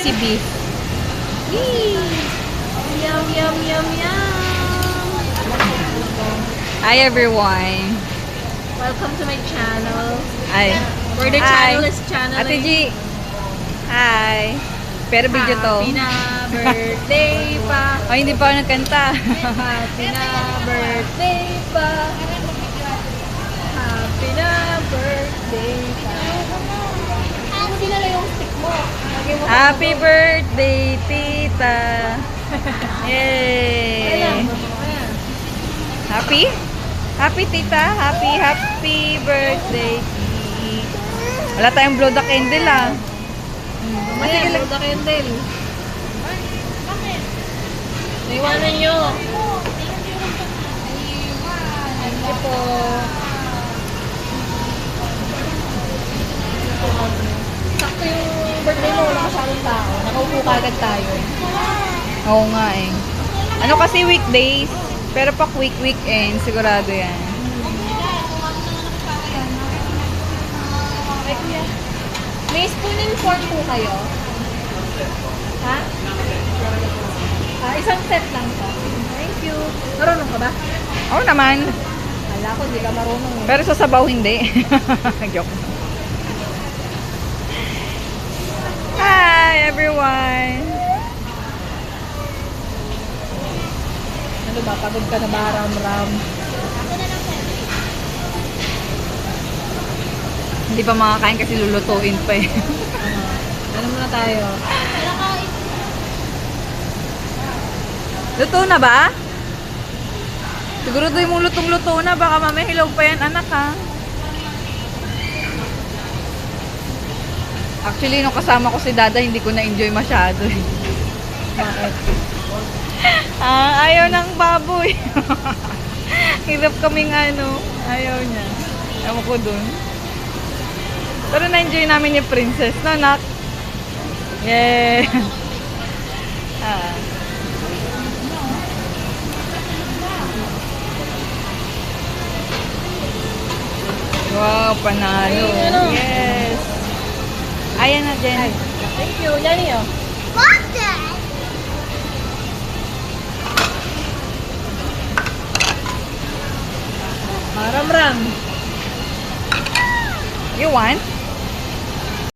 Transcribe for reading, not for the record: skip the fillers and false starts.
spicy beef. Yee! Yum, yum, yum, yum! Hi everyone. Welcome to my channel. Ay. Where the Hi. channel is channeling. Ate G. Hi. Pero video to. Happy na birthday pa. Ay, hindi pa ako nagkanta. Happy na birthday pa. Happy na birthday pa. Hindi na lang yung stick mo. Lagay mo Happy birthday, tita. Ayan, Yay. ayan. Happy? Happy, tita. Happy birthday, tita. Wala tayong blow the candle, ah. Mamaya, blow the candle. Naiwanan nyo. Thank you po. Sakto yung birthday mo, wala masyadong tao. Nakaupo kagad tayo. Oo nga eh. Ano kasi weekdays, pero pag weekend, sigurado yan. Ay, kuya. May spoon and fork po kayo? Ha? Isang set lang po. Thank you. Marunong ka ba? Oo naman. Hala ko, di ka marunong. Pero sa sabaw hindi. Joke. Hi everyone. Ano ba? Pagod ka na ba, Ram? Hindi pa makakain kasi lulutuin pa eh. Ano muna tayo? Luto na ba? Siguro doon mong lutong-luto na. Baka mamaya hilaw pa yan, anak ha. Actually, nung kasama ko si Dada, hindi ko na-enjoy masyado eh. Bakit? Ayaw ng baboy. Hirap kaming ano. Ayaw niya. Ewan ko dun. Pero na-enjoy namin yung princess, no, nak? Yeah. Wow, panalo. Ay, ano? Yes. Ayan na, Jen. Thank you. Yan niyo. Ram. You want?